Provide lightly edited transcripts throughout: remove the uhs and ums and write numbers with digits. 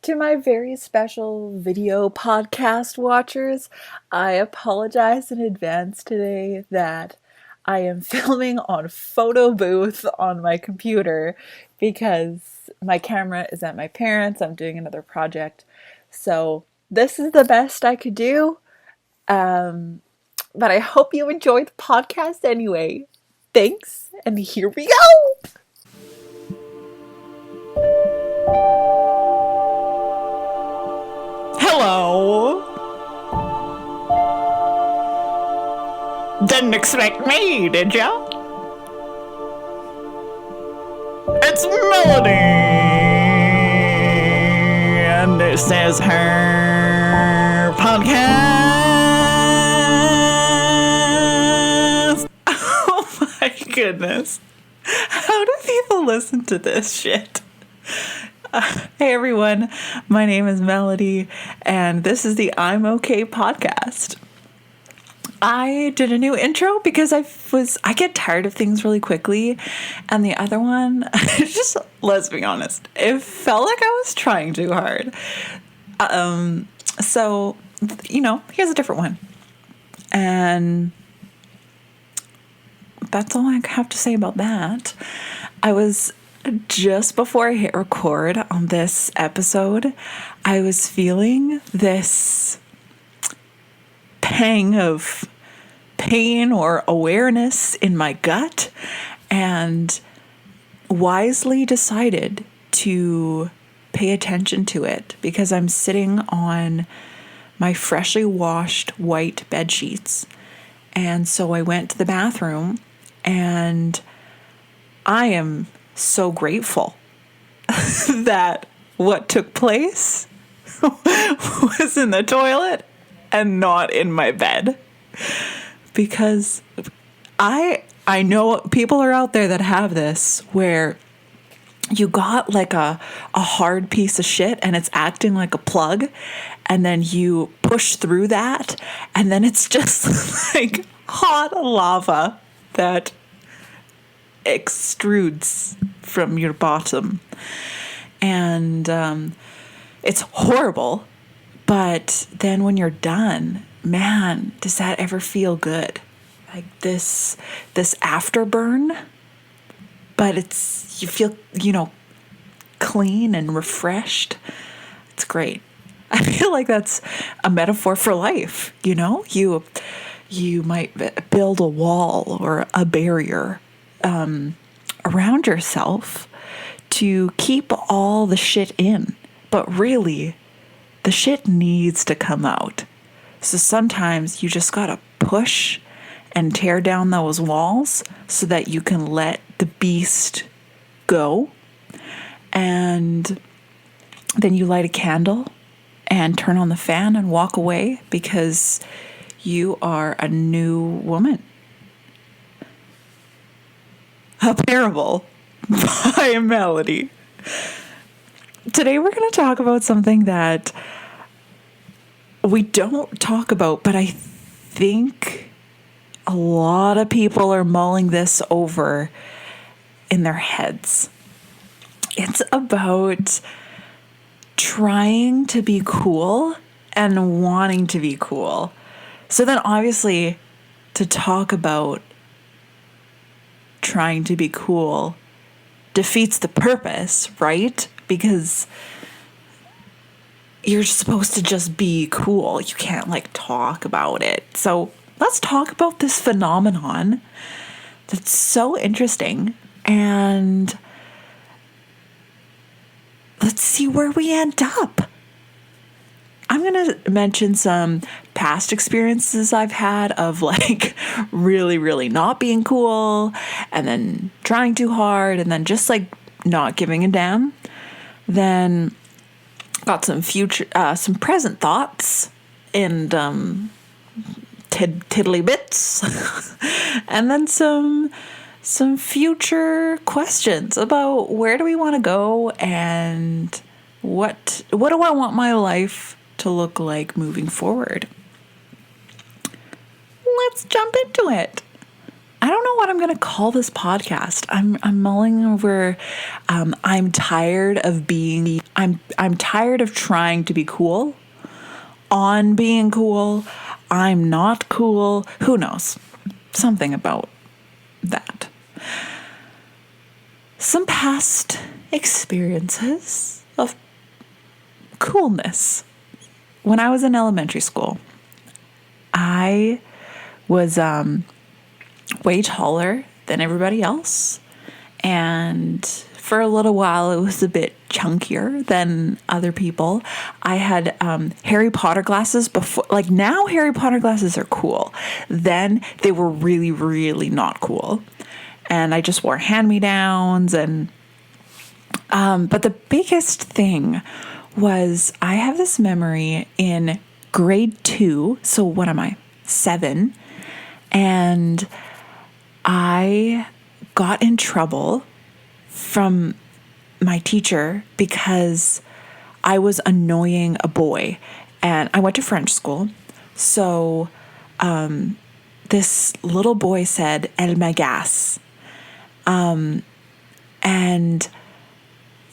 To my very special video podcast watchers, I apologize in advance today that I am filming on photo booth on my computer because my camera is at my parents'. I'm doing another project. So this is the best I could do. But I hope you enjoyed the podcast anyway. Thanks, and here we go! Hello! Didn't expect me, did ya? It's Melody! And this is her podcast! Oh my goodness. How do people listen to this shit? Hey everyone, my name is Melody, and this is the I'm Okay podcast. I did a new intro because I get tired of things really quickly, and the other one, just let's be honest, it felt like I was trying too hard. So, here's a different one. And that's all I have to say about that. I was just before I hit record on this episode, I was feeling this pang of pain or awareness in my gut, and wisely decided to pay attention to it because I'm sitting on my freshly washed white bed sheets. And so I went to the bathroom, and I am so grateful that what took place was in the toilet and not in my bed, because I know people are out there that have this where you got like a hard piece of shit and it's acting like a plug, and then you push through that and then it's just like hot lava that extrudes from your bottom. And it's horrible, but then when you're done, man, does that ever feel good? Like this afterburn, but you feel, clean and refreshed. It's great. I feel like that's a metaphor for life, You might build a wall or a barrier around yourself to keep all the shit in, but really the shit needs to come out. So sometimes you just gotta push and tear down those walls so that you can let the beast go. And then you light a candle and turn on the fan and walk away because you are a new woman. A parable by Melody. Today we're going to talk about something that we don't talk about, but I think a lot of people are mulling this over in their heads. It's about trying to be cool and wanting to be cool. So then obviously to talk about trying to be cool defeats the purpose, right? Because you're supposed to just be cool. You can't talk about it. So let's talk about this phenomenon that's so interesting, and let's see where we end up. I'm going to mention some past experiences I've had of really, really not being cool, and then trying too hard, and then just not giving a damn. Then got some some present thoughts and tiddly bits, and then some future questions about where do we want to go and what do I want my life to look like moving forward. Let's jump into it. I don't know what I'm going to call this podcast. I'm mulling over. I'm tired of being. I'm tired of trying to be cool. On being cool, I'm not cool. Who knows? Something about that. Some past experiences of coolness. When I was in elementary school, I was way taller than everybody else. And for a little while, it was a bit chunkier than other people. I had Harry Potter glasses before. Like, now Harry Potter glasses are cool. Then they were really, really not cool. And I just wore hand-me-downs. And but the biggest thing was I have this memory in grade 2. So what am I? 7. And I got in trouble from my teacher because I was annoying a boy. And I went to French school. So this little boy said, "Elle m'agace." And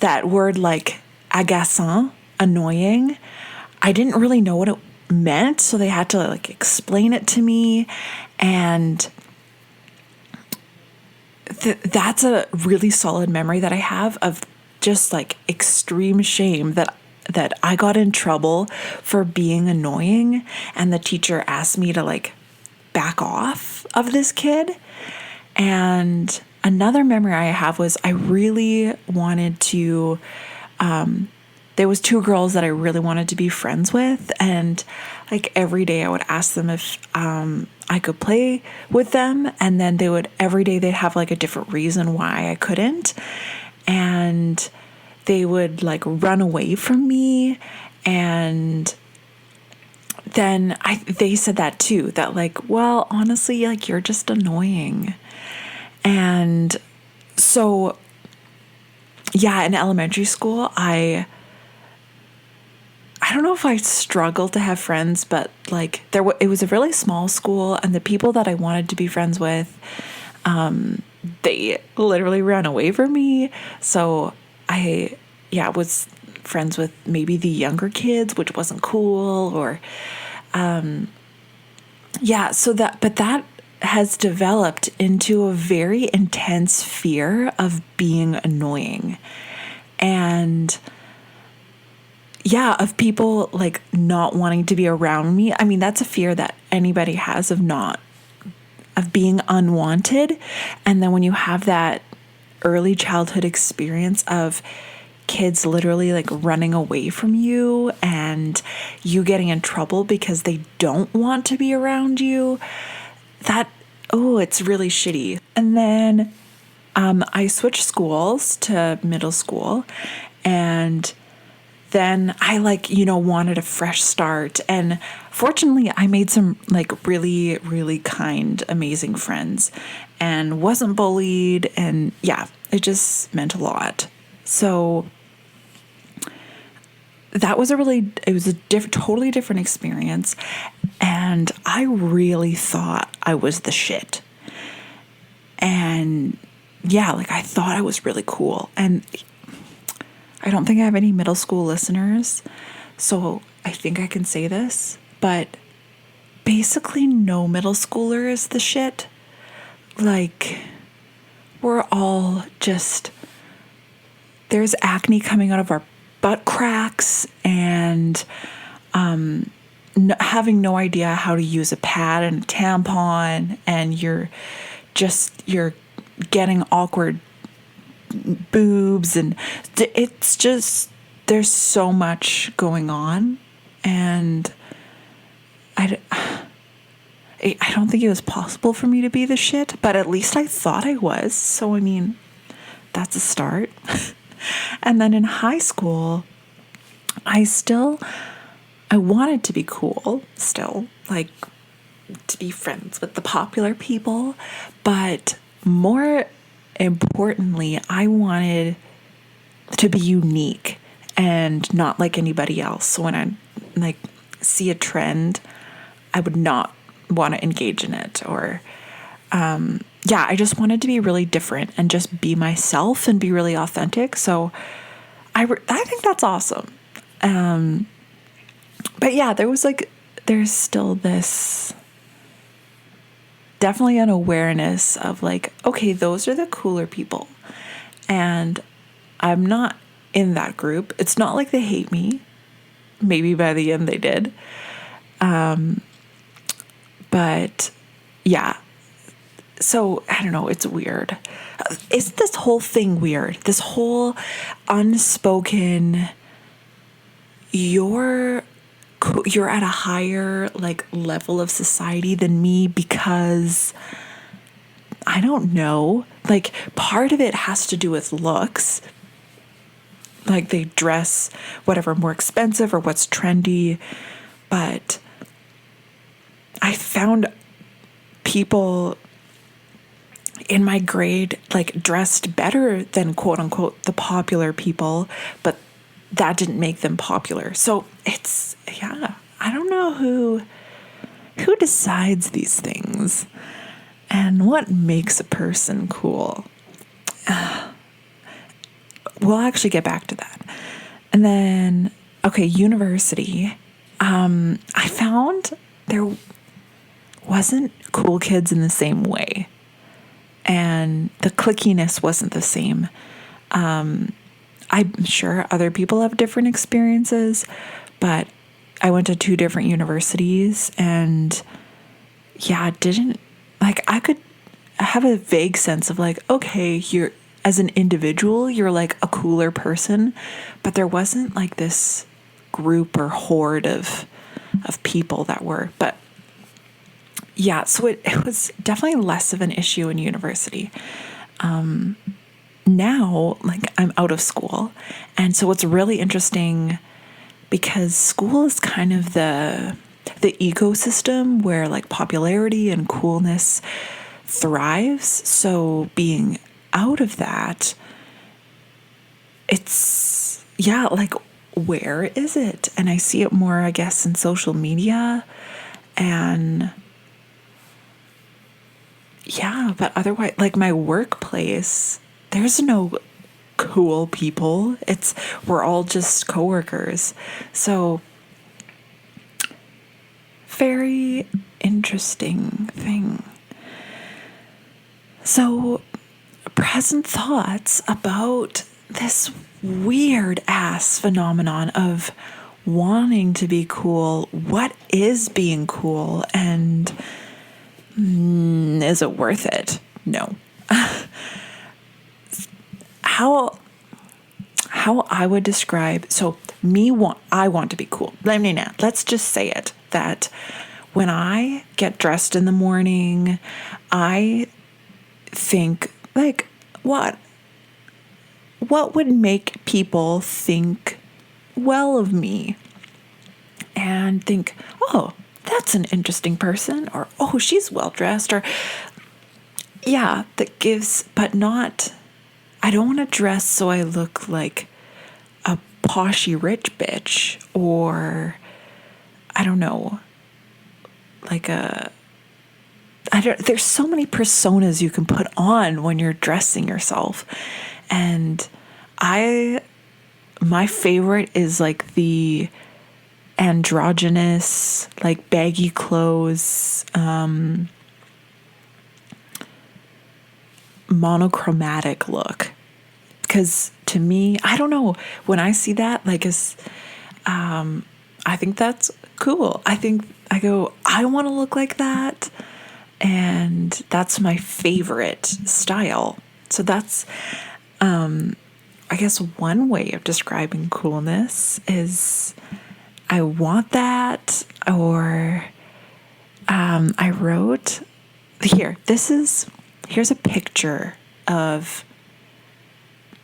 that word, like agaçant, annoying, I didn't really know what it meant. So they had to like explain it to me. And that's a really solid memory that I have of just like extreme shame that I got in trouble for being annoying, and the teacher asked me to like back off of this kid. And another memory I have was I really wanted to there was 2 girls that I really wanted to be friends with, and like every day I would ask them if I could play with them, and then every day they'd have like a different reason why I couldn't, and they would like run away from me. And then they said that too, that like, well, honestly, like, you're just annoying. And so yeah, in elementary school, I don't know if I struggled to have friends, but like it was a really small school, and the people that I wanted to be friends with, they literally ran away from me. So I was friends with maybe the younger kids, which wasn't cool, or so that has developed into a very intense fear of being annoying. And of people like not wanting to be around me. I mean, that's a fear that anybody has of being unwanted. And then when you have that early childhood experience of kids literally like running away from you and you getting in trouble because they don't want to be around you, it's really shitty. And then I switched schools to middle school, and then I wanted a fresh start. And fortunately, I made some like really, really kind, amazing friends and wasn't bullied. And it just meant a lot. So that was a totally different experience. And I really thought I was the shit. And I thought I was really cool. And I don't think I have any middle school listeners, so I think I can say this, but basically no middle schooler is the shit. Like, we're all just, there's acne coming out of our butt cracks, and having no idea how to use a pad and a tampon, and you're getting awkward boobs, and it's just, there's so much going on. And I don't think it was possible for me to be the shit, but at least I thought I was. So I mean, that's a start. And then in high school, I wanted to be cool still, like to be friends with the popular people, but more importantly, I wanted to be unique and not like anybody else. So when I see a trend, I would not want to engage in it, or yeah, I just wanted to be really different and just be myself and be really authentic. So I think that's awesome. But yeah, there's still this definitely an awareness of like, okay, those are the cooler people. And I'm not in that group. It's not like they hate me. Maybe by the end they did. But yeah. So I don't know. It's weird. Isn't this whole thing weird? This whole unspoken, you're at a higher like level of society than me because I don't know. Like part of it has to do with looks. Like they dress whatever more expensive or what's trendy. But I found people in my grade like dressed better than quote unquote the popular people, but that didn't make them popular. So it's, yeah, I don't know who decides these things and what makes a person cool. We'll actually get back to that. And then, okay, university. I found there wasn't cool kids in the same way. And the clickiness wasn't the same. I'm sure other people have different experiences, but I went to 2 different universities and yeah, I could have a vague sense of like, okay, you're as an individual, you're like a cooler person, but there wasn't like this group or horde of people that were, but yeah, so it was definitely less of an issue in university. Now, like I'm out of school. And so it's really interesting because school is kind of the ecosystem where like popularity and coolness thrives. So being out of that, it's, yeah, like where is it? And I see it more, I guess, in social media and yeah, but otherwise, like my workplace, there's no cool people. We're all just coworkers. So very interesting thing. So present thoughts about this weird ass phenomenon of wanting to be cool. What is being cool? And is it worth it? No. How I would describe, so I want to be cool. Let's just say it, that when I get dressed in the morning, I think like, what would make people think well of me and think, oh, that's an interesting person, or oh, she's well dressed, or yeah, that gives, but not, I don't want to dress so I look like a poshy rich bitch, or I don't know, like there's so many personas you can put on when you're dressing yourself. And my favorite is like the androgynous, like baggy clothes, monochromatic look. Because to me, I don't know, when I see that, like, I think that's cool. I go, I want to look like that. And that's my favorite style. So that's, I guess one way of describing coolness is I want that, or I wrote here's a picture of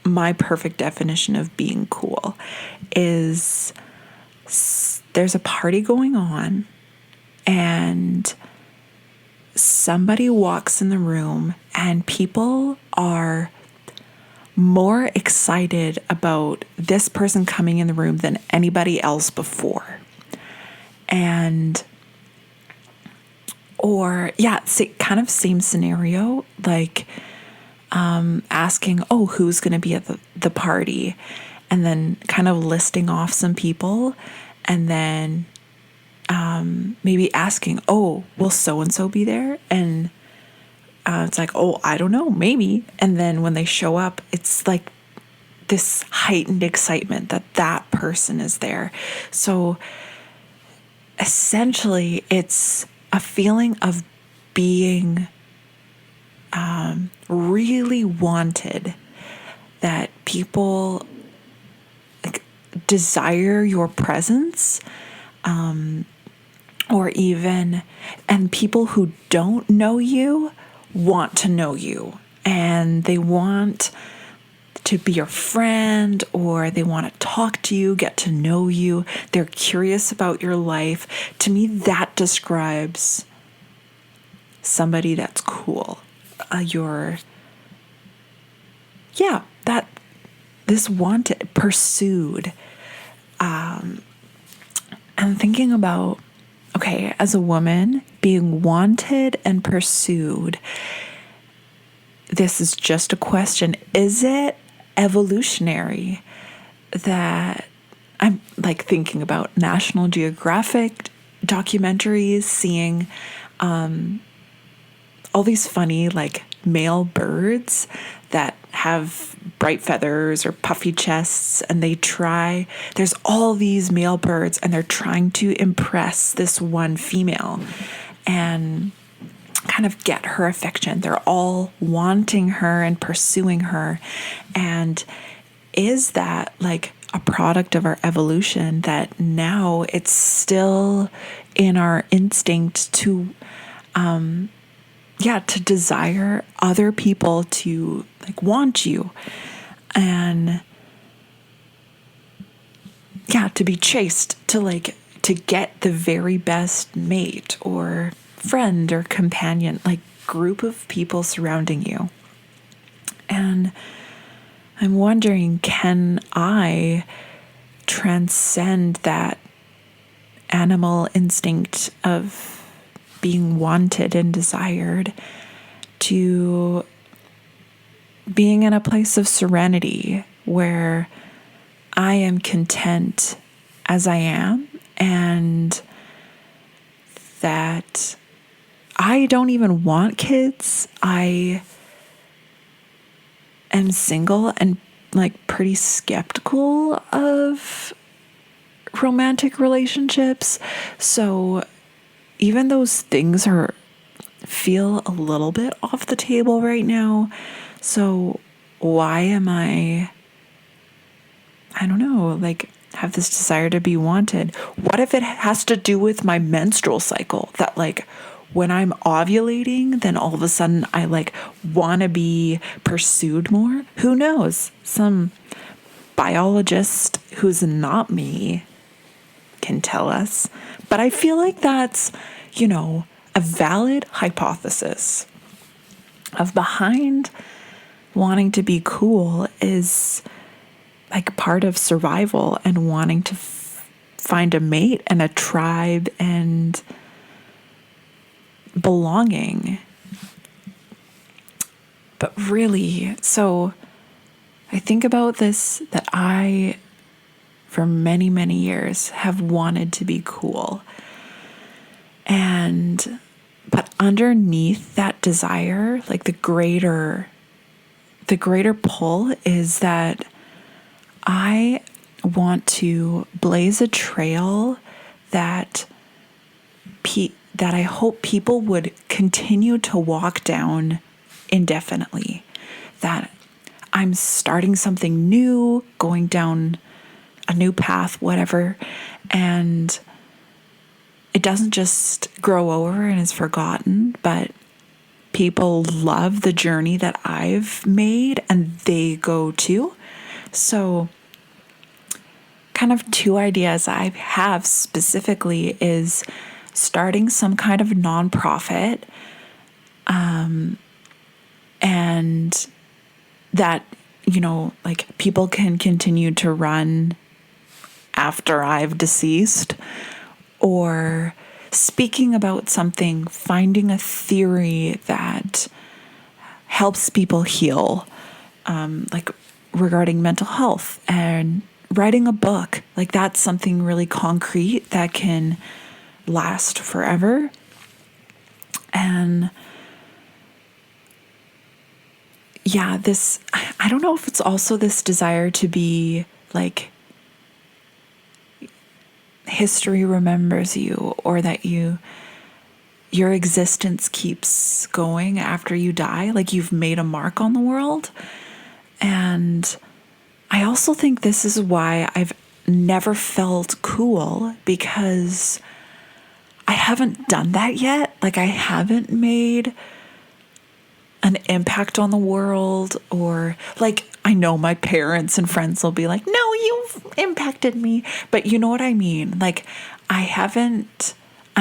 my perfect definition of being cool. Is there's a party going on and somebody walks in the room and people are more excited about this person coming in the room than anybody else before. And Or, yeah, kind of same scenario, like asking, oh, who's going to be at the party? And then kind of listing off some people, and then maybe asking, oh, will so-and-so be there? And it's like, oh, I don't know, maybe. And then when they show up, it's like this heightened excitement that that person is there. So essentially, it's a feeling of being really wanted, that people desire your presence, or even, and people who don't know you want to know you, and they want to be your friend, or they want to talk to you, get to know you. They're curious about your life. To me, that describes somebody that's cool. This wanted, pursued. I'm thinking about, okay, as a woman, being wanted and pursued. This is just a question. Is it evolutionary that I'm like thinking about National Geographic documentaries, seeing all these funny like male birds that have bright feathers or puffy chests, and there's all these male birds and they're trying to impress this one female and kind of get her affection. They're all wanting her and pursuing her. And is that like a product of our evolution, that now it's still in our instinct to to desire other people to like want you, and to be chased, to get the very best mate or friend or companion, like group of people surrounding you. And I'm wondering, can I transcend that animal instinct of being wanted and desired to being in a place of serenity where I am content as I am, and that I don't even want kids. I am single and like pretty skeptical of romantic relationships. So even those things feel a little bit off the table right now. So why am I don't know, like have this desire to be wanted? What if it has to do with my menstrual cycle, that like when I'm ovulating, then all of a sudden I like want to be pursued more? Who knows? Some biologist who's not me can tell us. But I feel like that's, a valid hypothesis of behind wanting to be cool is like part of survival and wanting to find a mate and a tribe and belonging. But really, so I think about this, that I, for many, many years, have wanted to be cool. But underneath that desire, like the greater pull is that I want to blaze a trail that I hope people would continue to walk down indefinitely. That I'm starting something new, going down a new path, whatever, and it doesn't just grow over and is forgotten, but people love the journey that I've made and they go too. So kind of two ideas I have specifically is starting some kind of nonprofit, and that, like people can continue to run after I've deceased, or speaking about something, finding a theory that helps people heal, like regarding mental health, and writing a book. Like that's something really concrete that can last forever. And yeah, I don't know if it's also this desire to be like history remembers you, or that your existence keeps going after you die, like you've made a mark on the world. And I also think this is why I've never felt cool, because I haven't done that yet. Like I haven't made an impact on the world, or like I know my parents and friends will be like, no, you've impacted me. But you know what I mean? Like I'm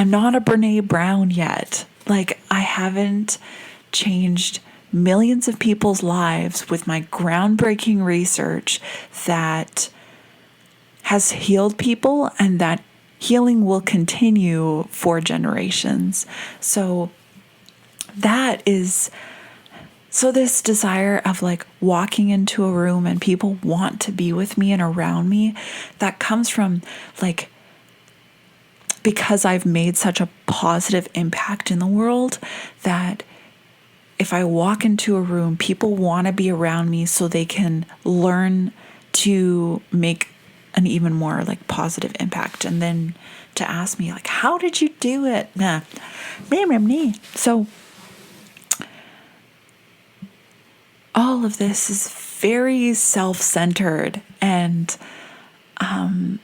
not a Brene Brown yet. Like I haven't changed millions of people's lives with my groundbreaking research that has healed people, and that healing will continue for generations. So this desire of like walking into a room and people want to be with me and around me, that comes from like, because I've made such a positive impact in the world, that if I walk into a room, people want to be around me so they can learn to make an even more like positive impact. And then to ask me like, how did you do it? So all of this is very self-centered, and I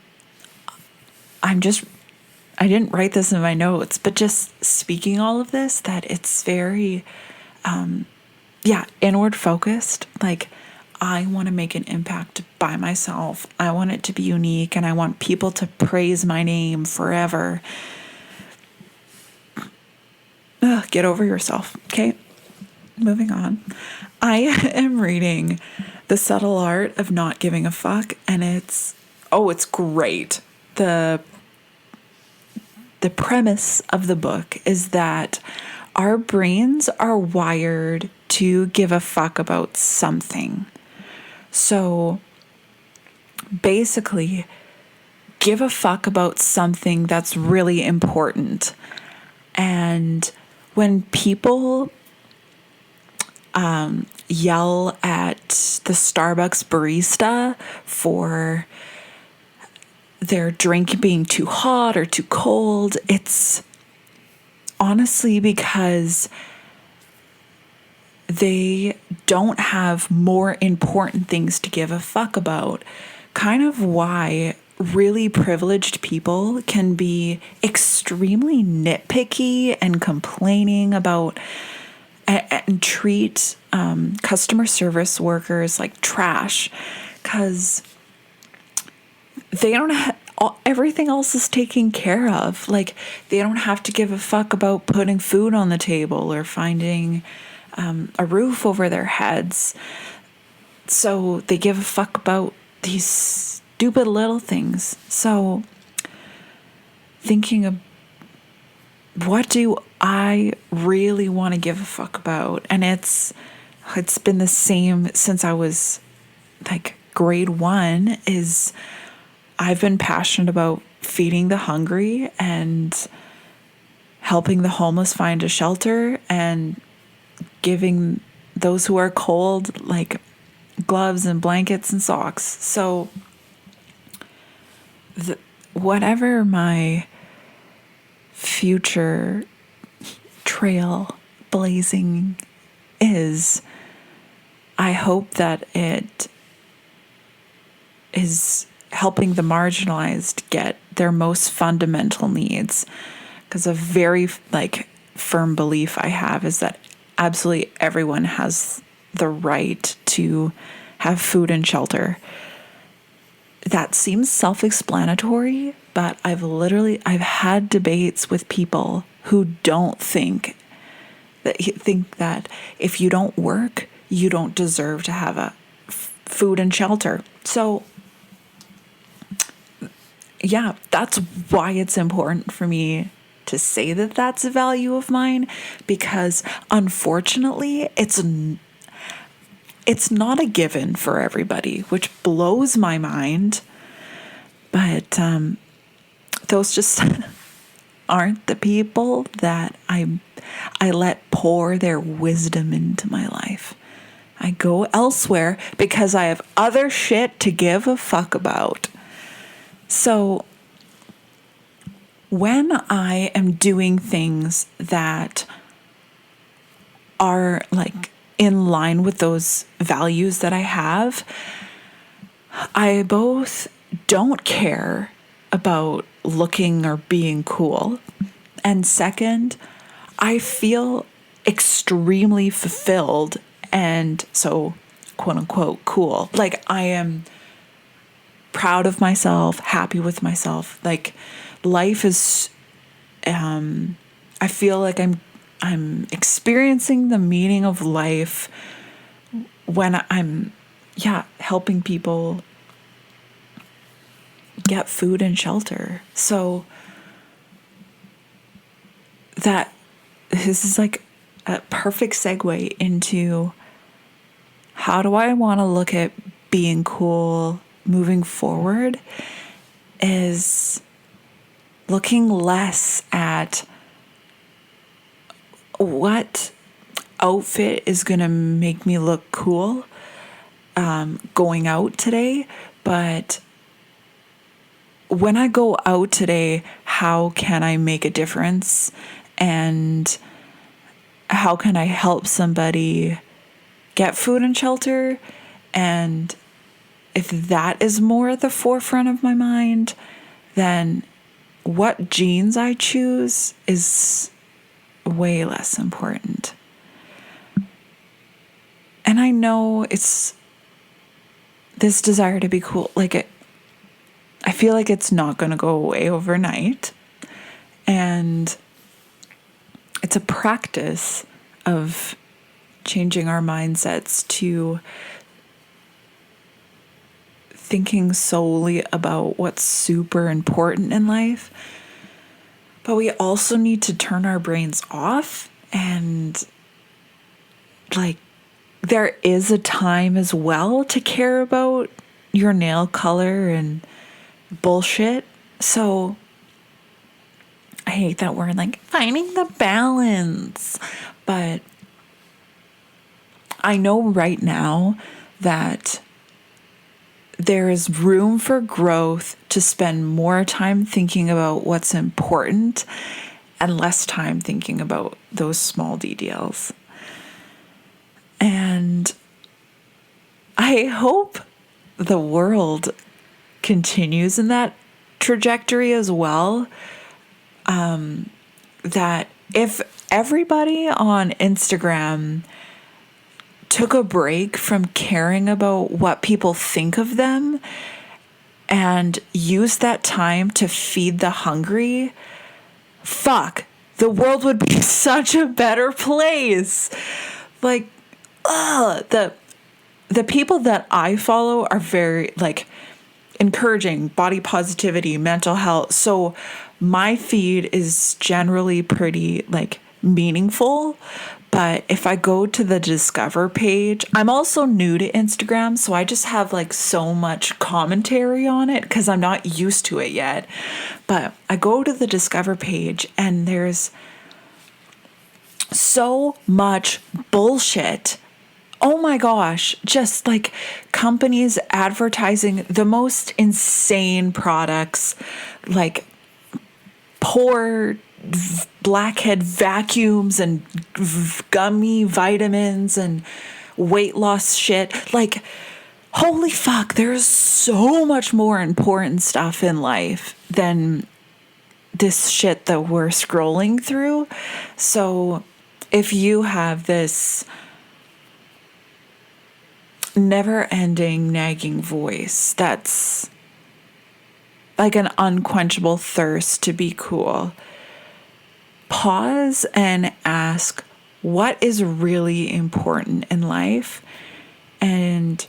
didn't write this in my notes, but just speaking all of this, that it's very, inward focused. Like I want to make an impact by myself. I want it to be unique, and I want people to praise my name forever. Get over yourself. Okay. Moving on. I am reading The Subtle Art of Not Giving a Fuck, and it's great. The premise of the book is that our brains are wired to give a fuck about something. So basically, give a fuck about something that's really important. And when people yell at the Starbucks barista for their drink being too hot or too cold, it's honestly because they don't have more important things to give a fuck about. Kind of why really privileged people can be extremely nitpicky and complaining about and treat customer service workers like trash, because they don't everything else is taken care of. Like they don't have to give a fuck about putting food on the table or finding a roof over their heads. So they give a fuck about these stupid little things. So thinking of, what do I really want to give a fuck about? And it's been the same since I was like grade 1. Is I've been passionate about feeding the hungry and helping the homeless find a shelter and giving those who are cold like gloves and blankets and socks. So whatever my future trail blazing is, I hope that it is helping the marginalized get their most fundamental needs. Because a very firm belief I have is that absolutely everyone has the right to have food and shelter. That seems self-explanatory, but I've had debates with people who don't think that if you don't work, you don't deserve to have a food and shelter. So yeah, that's why it's important for me to say that that's a value of mine, because unfortunately it's not a given for everybody, which blows my mind. But those just aren't the people that I let pour their wisdom into my life. I go elsewhere because I have other shit to give a fuck about. So when I am doing things that are like in line with those values that I have, I both don't care about looking or being cool. And second, I feel extremely fulfilled and so quote unquote cool. Like I am proud of myself, happy with myself. Like life is, I feel like I'm experiencing the meaning of life when I'm, helping people get food and shelter. So that this is like a perfect segue into how do I want to look at being cool moving forward, is looking less at what outfit is going to make me look cool going out today, but when I go out today, how can I make a difference? And how can I help somebody get food and shelter? And if that is more at the forefront of my mind, then what jeans I choose is way less important. And I know it's this desire to be cool. Like I feel like it's not going to go away overnight. And it's a practice of changing our mindsets to thinking solely about what's super important in life. But we also need to turn our brains off, and like there is a time as well to care about your nail color and bullshit. So I hate that word, like finding the balance. But I know right now that there is room for growth to spend more time thinking about what's important and less time thinking about those small details. And I hope the world continues in that trajectory as well. That if everybody on Instagram took a break from caring about what people think of them and used that time to feed the hungry, fuck, the world would be such a better place. Like, the people that I follow are very like encouraging body positivity, mental health. So my feed is generally pretty like meaningful. But if I go to the Discover page, I'm also new to Instagram, so I just have like so much commentary on it because I'm not used to it yet. But I go to the Discover page and there's so much bullshit. Oh my gosh, just like companies advertising the most insane products, like poor blackhead vacuums and gummy vitamins and weight loss shit. Like, holy fuck, there's so much more important stuff in life than this shit that we're scrolling through. So if you have this never-ending nagging voice that's like an unquenchable thirst to be cool, pause and ask what is really important in life and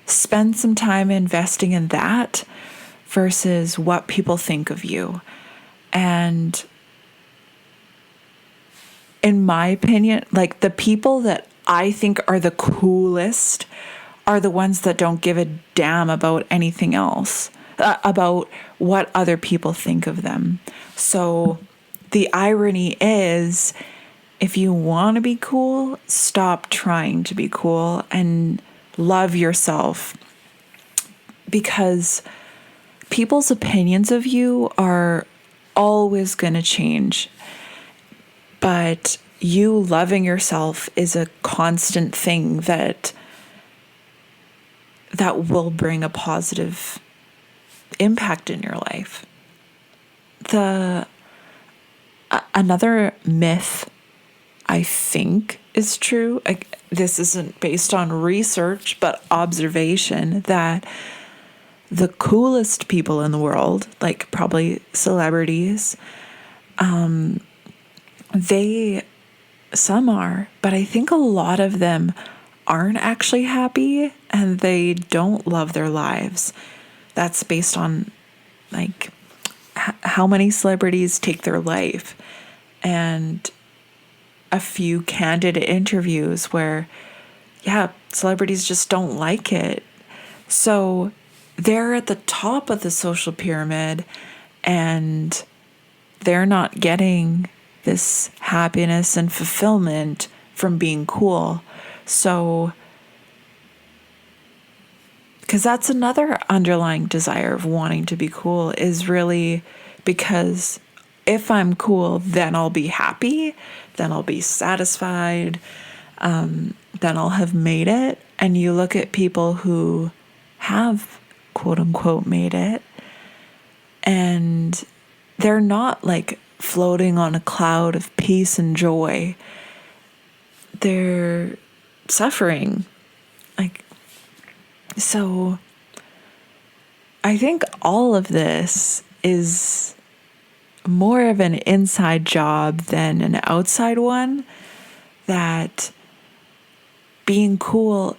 spend some time investing in that versus what people think of you. And in my opinion, like the people that I think are the coolest are the ones that don't give a damn about anything else, about what other people think of them. So the irony is, if you want to be cool, stop trying to be cool and love yourself, because people's opinions of you are always going to change. But you loving yourself is a constant thing that will bring a positive impact in your life. Another myth I think is true, this isn't based on research, but observation, that the coolest people in the world, like probably celebrities, some are, but I think a lot of them aren't actually happy and they don't love their lives. That's based on like how many celebrities take their life, and a few candid interviews where, yeah, celebrities just don't like it. So they're at the top of the social pyramid and they're not getting this happiness and fulfillment from being cool. So, because that's another underlying desire of wanting to be cool, is really because if I'm cool, then I'll be happy, then I'll be satisfied, then I'll have made it. And you look at people who have quote unquote made it, and they're not like floating on a cloud of peace and joy. They're suffering. So I think all of this is more of an inside job than an outside one. That being cool,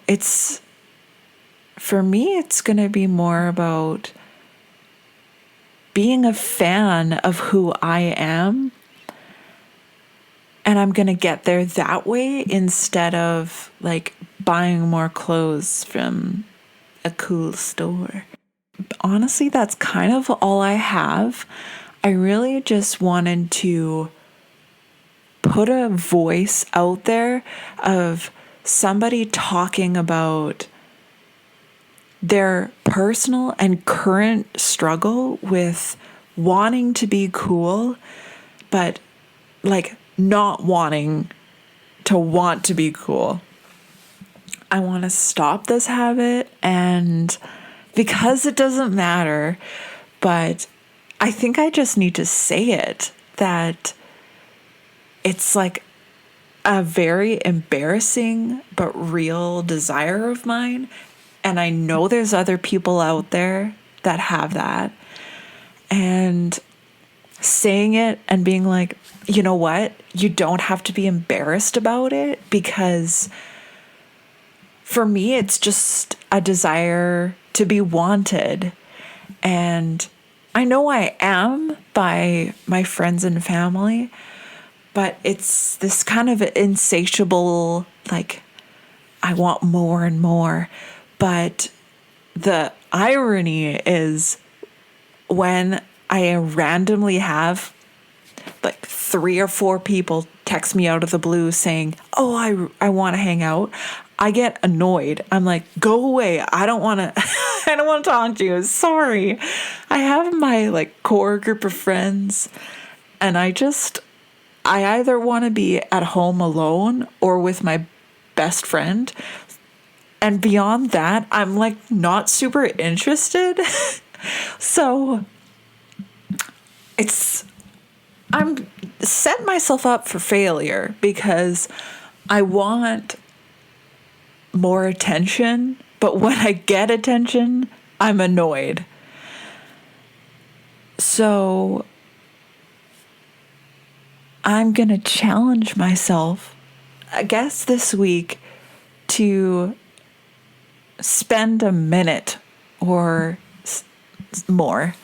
for me, it's going to be more about being a fan of who I am. And I'm going to get there that way instead of like buying more clothes from a cool store. Honestly, that's kind of all I have. I really just wanted to put a voice out there of somebody talking about their personal and current struggle with wanting to be cool, but like not wanting to want to be cool. I want to stop this habit, and because it doesn't matter, but I think I just need to say it, that it's like a very embarrassing but real desire of mine. And I know there's other people out there that have that. And saying it and being like, you know what? You don't have to be embarrassed about it, because for me, it's just a desire to be wanted. And I know I am by my friends and family, but it's this kind of insatiable, like, I want more and more. But the irony is when I randomly have like 3 or 4 people text me out of the blue saying, oh, I want to hang out, I get annoyed. I'm like, go away. I don't want to I don't want to talk to you. Sorry. I have my like core group of friends, and I either want to be at home alone or with my best friend. And beyond that, I'm like not super interested. So I'm set myself up for failure because I want more attention, but when I get attention, I'm annoyed. So I'm going to challenge myself, I guess this week, to spend a minute or more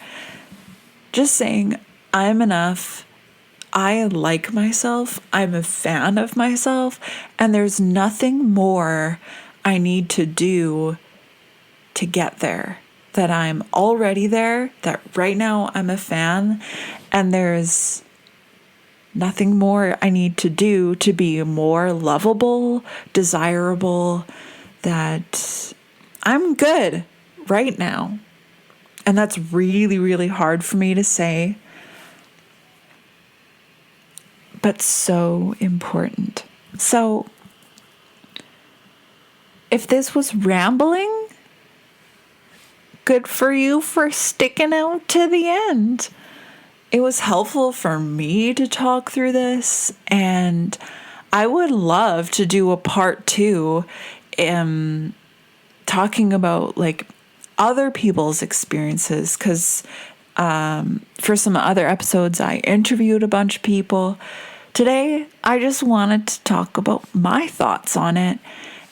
just saying, I'm enough. I like myself. I'm a fan of myself. And there's nothing more I need to do to get there. That I'm already there. That right now I'm a fan. And there's nothing more I need to do to be more lovable, desirable. That I'm good right now. And that's really, really hard for me to say. But so important. So, if this was rambling, good for you for sticking out to the end. It was helpful for me to talk through this, and I would love to do a part 2, talking about like other people's experiences, because for some other episodes I interviewed a bunch of people. Today I just wanted to talk about my thoughts on it,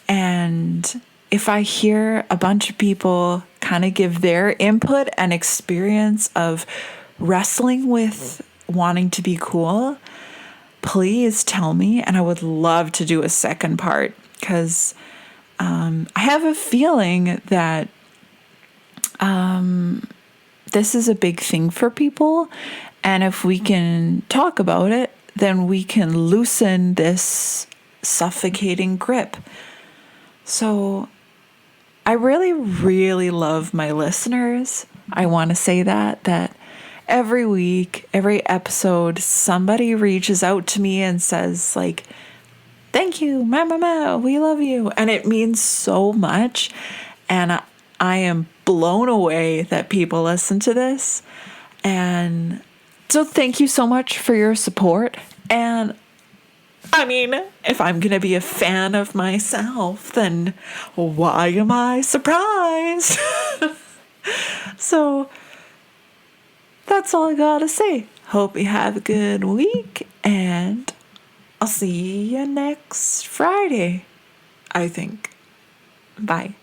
and if I hear a bunch of people kind of give their input and experience of wrestling with wanting to be cool, please tell me, and I would love to do a second part, because I have a feeling that this is a big thing for people, and if we can talk about it, then we can loosen this suffocating grip. So I really, really love my listeners. I want to say that every week, every episode, somebody reaches out to me and says like, thank you, mama, we love you. And it means so much. And I am blown away that people listen to this. And so thank you so much for your support. And I mean, if I'm going to be a fan of myself, then why am I surprised? So that's all I gotta say. Hope you have a good week, and I'll see you next Friday, I think. Bye.